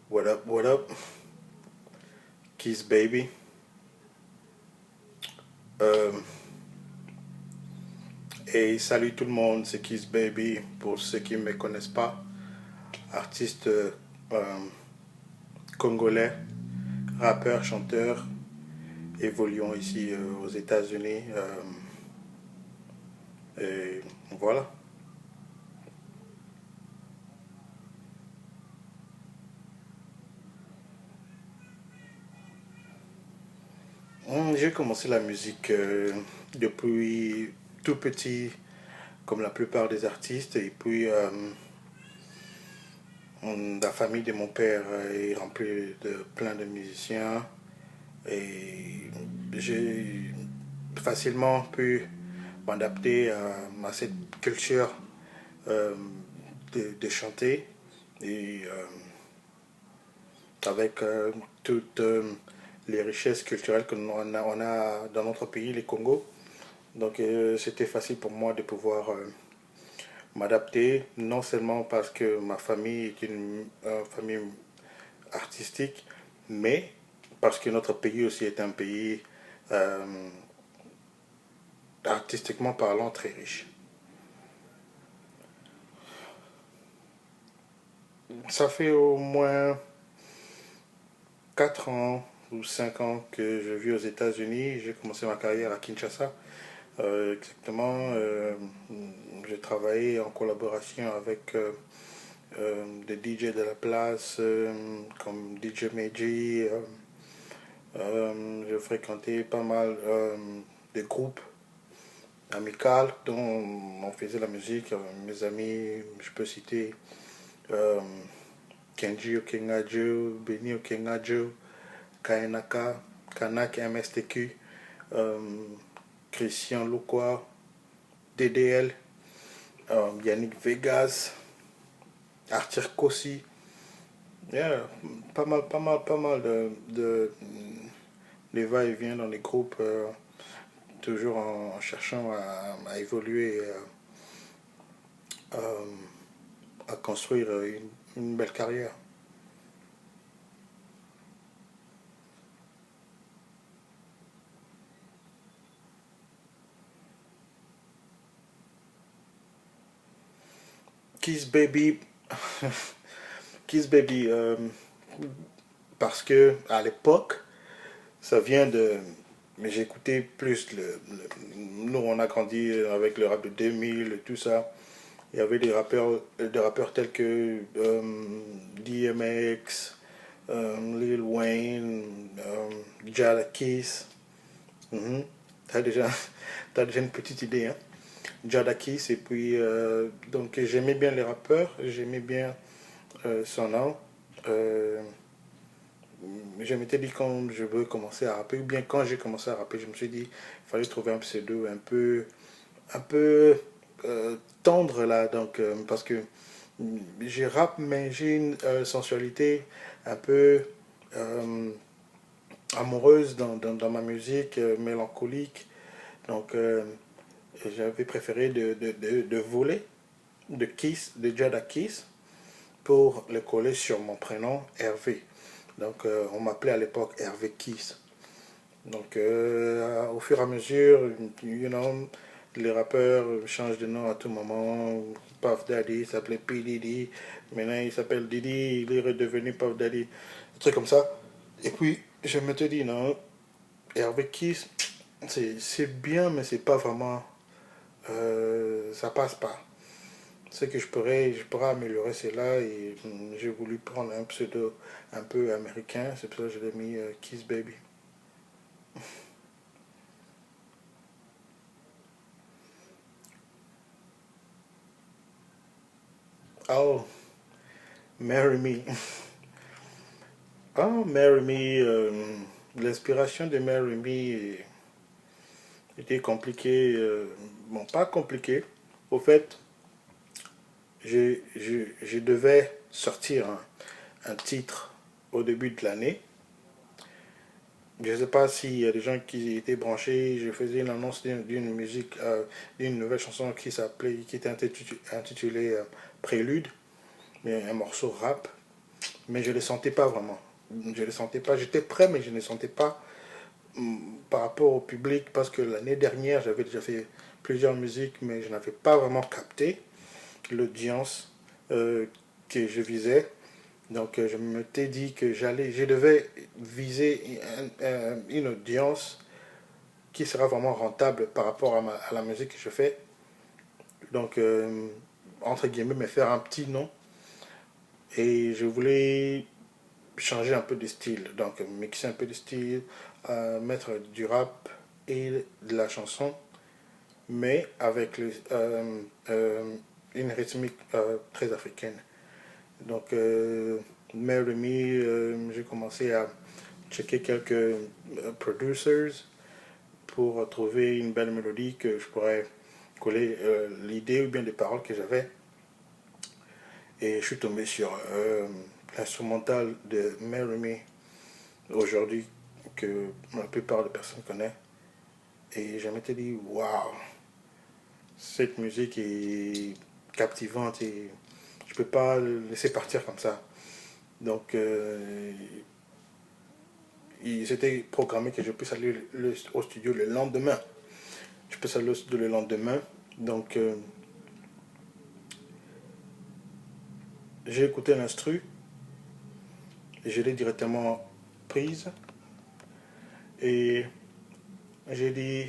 What up, what up? Kiss Baby. Euh, et salut tout le monde, c'est Kiss Baby. Pour ceux qui ne me connaissent pas, artiste congolais, rappeur, chanteur, évoluant ici aux États-Unis. Et voilà. J'ai commencé la musique depuis tout petit, comme la plupart des artistes. Et puis, la famille de mon père est remplie de plein de musiciens. Et j'ai facilement pu m'adapter à cette culture euh, de chanter et avec toutes les richesses culturelles on a dans notre pays, les Congo. Donc c'était facile pour moi de pouvoir m'adapter, non seulement parce que ma famille est une famille artistique, mais parce que notre pays aussi est un pays euh, artistiquement parlant très riche. Ça fait au moins 4 ans ou 5 ans que je vis aux États-Unis. J'ai commencé ma carrière à Kinshasa. Exactement. J'ai travaillé en collaboration avec des DJ de la place, comme DJ Meiji. J'ai fréquenté pas mal de groupes amicaux dont on faisait la musique. Mes amis, je peux citer euh, Kenji Okengaju, Benny Okengaju, Kainaka, Kanak MSTQ, euh, Christian Lukwa, DDL, Yannick Vegas, Arthur Kossi. Yeah, pas mal de va-et-vient dans les groupes, toujours en cherchant à évoluer, euh, à construire une belle carrière. Kiss Baby, Kiss Baby, parce que à l'époque, ça vient de. Mais j'écoutais plus nous, on a grandi avec le rap de 2000 et tout ça. Il y avait des rappeurs tels que DMX, Lil Wayne, Jadakiss. Mhm. T'as déjà, t'as déjà une petite idée, hein? Jadakiss, et puis donc j'aimais bien les rappeurs, j'aimais bien son nom. Euh, je m'étais dit quand je veux commencer à rapper, ou bien quand j'ai commencé à rapper, je me suis dit il fallait trouver un pseudo un peu tendre là, donc parce que j'ai rap, mais j'ai une sensualité un peu euh, amoureuse dans ma musique, mélancolique. Donc j'avais préféré de voler de Kiss, de Jada Kiss, pour le coller sur mon prénom Hervé. Donc on m'appelait à l'époque Hervé Kiss. Donc au fur et à mesure, les rappeurs changent de nom à tout moment. Puff Daddy s'appelait P. Diddy. Maintenant il s'appelle Diddy, il est redevenu Puff Daddy. Un truc comme ça. Et puis je me suis dit non, Hervé Kiss, c'est bien, mais c'est pas vraiment. Ça passe pas. Ce que je pourrais améliorer, c'est là. Et j'ai voulu prendre un pseudo un peu américain. C'est pour ça que je l'ai mis Kiss Baby. Oh, Marry Me. Oh, Marry Me. L'inspiration de Marry Me était compliquée. Bon, pas compliquée. Au fait, je devais sortir un titre au début de l'année. Je ne sais pas s'il y a des gens qui étaient branchés. Je faisais une annonce d'une musique, d'une nouvelle chanson qui était intitulée Prélude, mais un morceau rap. mais je ne le sentais pas vraiment. Je ne le sentais pas. J'étais prêt, mais je ne le sentais pas par rapport au public, parce que l'année dernière, j'avais déjà fait plusieurs musiques, mais je n'avais pas vraiment capté l'audience que je visais. Donc, je m'étais dit que je devais viser une audience qui sera vraiment rentable par rapport à la musique que je fais. Donc, entre guillemets, me faire un petit nom. Et je voulais changer un peu de style. Donc, mixer un peu de style, mettre du rap et de la chanson, mais avec une rythmique très africaine. Donc, Mary Me, j'ai commencé à checker quelques producers pour trouver une belle mélodie que je pourrais coller l'idée ou bien des paroles que j'avais. Et je suis tombé sur l'instrumental de Mary Me aujourd'hui, que la plupart des personnes connaissent. Et je m'étais dit, waouh, cette musique est captivante et je ne peux pas le laisser partir comme ça. Donc, il s'était programmé que je puisse aller au studio le lendemain. Je peux aller au studio le lendemain. Donc, j'ai écouté l'instru et je l'ai directement prise. Et j'ai dit,